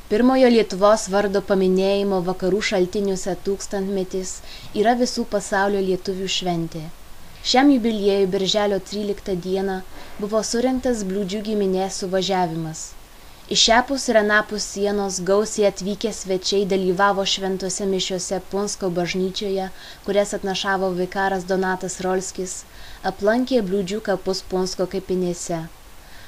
Pirmojo Lietuvos vardo paminėjimo vakarų šaltiniuose tūkstantmetis yra visų pasaulio lietuvių šventė. Šiam jubiliejui birželio 13 dieną buvo surengtas Bliūdžių giminės suvažiavimas. Iš šiapus ir anapus sienos gausiai atvykę svečiai dalyvavo šventose mišiose Punsko bažnyčioje, kurias atnašavo vikaras Donatas Rolskis, aplankė Bliūdžių kapus Punsko kapinėse.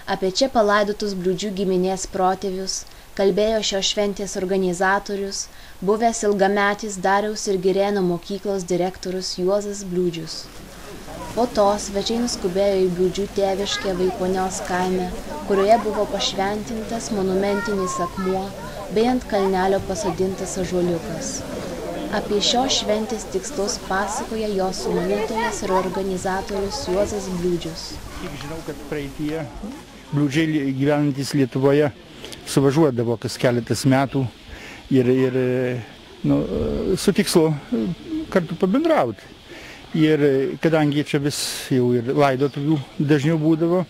Apie čia palaidotus Bliūdžių giminės protėvius kalbėjo šios šventės organizatorius, buvęs ilgametis Dariaus ir Girėno mokyklos direktorius Juozas Bliūdžius. Po to svečiai nuskubėjo į Bliūdžių tėviškę Vaikonios kaime, kurioje buvo pašventintas monumentinis akmuo bei ant kalnelio pasodintas ąžuoliukas. Apie šios šventės tikslus pasakoja jos sumanytojas ir organizatorius Juozas Bliūdžius. Kiek žinau, kad praeityje Bliūdžiai gyvenantys Lietuvoje suvažiuodavo kas keletas metų ir su tikslu kartu pabendrauti. Ir kadangi čia vis jau ir laidotuvių dažniau būdavo,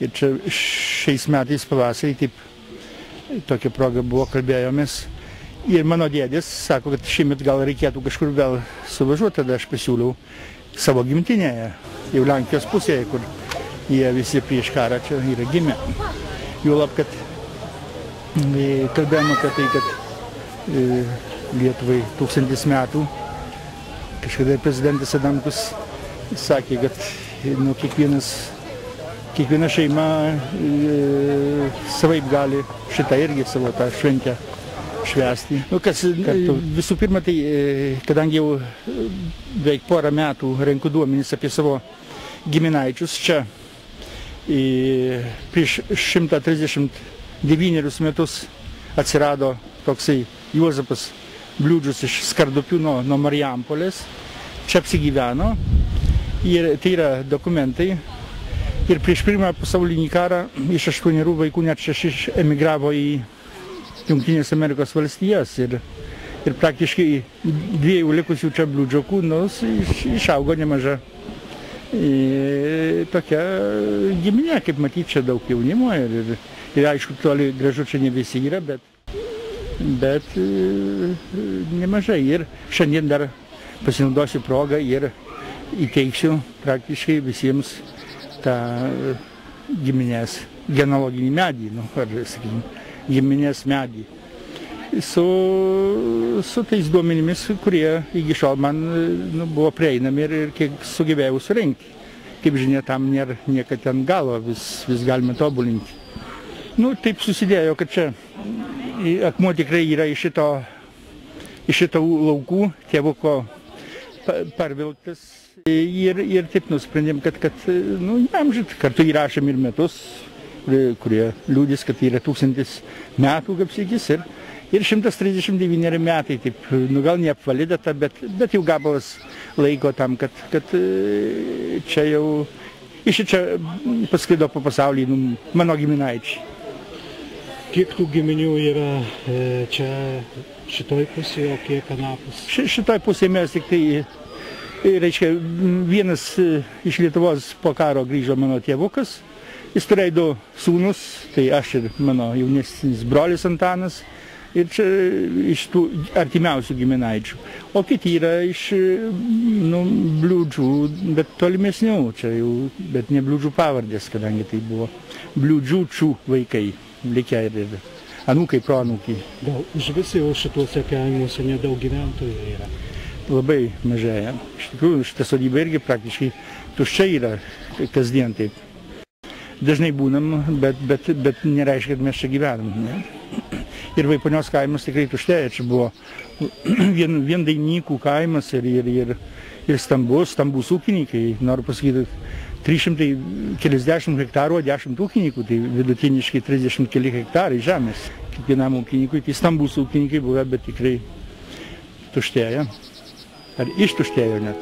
ir čia šiais metais pavasarį taip tokia proga buvo, kalbėjomės. Ir mano dėdės sako, kad šiemet gal reikėtų kažkur vėl suvažiuoti, tada aš pasiūliau savo gimtinėje, jau Lenkijos pusėje, kur jie visi prieš karą čia yra gimę. Juolab, kad kalbėjome apie tai, kad Lietuvai 1000 metų, kažkada prezidentas Adamkus sakė, kad kiekviena šeima savaip gali šitą irgi savo tą šventę švęsti. Visų pirma, tai kadangi jau beveik porą metų renku duomenis apie savo giminaičius čia, prieš 139 metus atsirado toksai Juozapas Bliūdžius iš Skardupių nuo Marijampolės. Čia apsigyveno ir tai yra dokumentai. Ir prieš pirmą pasaulinį karą iš 8 vaikų net 6 emigravo į Jungtinės Amerikos valstijas. Ir praktiškai 2 likusių čia Bliūdžiokų išaugo nemaža tokia giminė, kaip matyti, čia daug jaunimo ir aišku, toli gražu čia ne visi yra, bet nemažai. Ir šiandien dar pasinaudosiu progą ir įteiksiu praktiškai visiems tą giminės genealoginį medį, ar sakykim, giminės medį. Su tais duomenimis, kurie iki šiol man buvo prieinami ir kiek sugebėjau surinkti. Kaip žinia, tam nėra niekad ten galo, vis galime tobulinti. Taip susidėjo, kad čia akmuo tikrai yra iš šito laukų, tėvuko parvilktas. Ir taip nusprendėm, kad įamžinti. Kartu įrašėm ir metus, kurie liudys, kad yra 1000 metų, kaip sakys, ir 139 metai, taip, gal neapvali data, bet jau gabalas laiko tam, kad čia jau iš čia pasklido po pasaulį mano giminaičiai. Kiek tų giminių yra čia šitoj pusėje, o kiek anapus? Šitoj pusėje mes tik tai, reiškia, vienas iš Lietuvos po karo grįžo mano tėvukas. Jis turėjo 2 sūnus, tai aš ir mano jaunesnis brolis Antanas. Ir čia iš tų artimiausių giminaičių. O kiti yra iš Bliūdžių, bet tolimesnių, čia jau, bet ne Bliūdžių pavardės, kadangi tai buvo Bliūdžiūčių vaikai, likę ir anūkai, proanūkiai. Gal iš vis jau šituose kaimuose nedaug gyventojų yra? Labai mažai. Iš tikrųjų, šita sodyba irgi praktiškai tuščia yra kasdien taip. Dažnai būnam, bet nereiškia, kad mes čia gyvenam. Ne? Ir Vaikonios kaimas tikrai tuštėja. Čia buvo vien dainykų kaimas ir stambus ūkininkai. Noriu pasakyti, 340 hektarų, 10 ūkininkų, tai vidutiniškai 30 keli hektarai žemės. Kiekvienam ūkininkui, tai stambus ūkininkai buvę, bet tikrai tuštėja. Ar ištuštėjo net.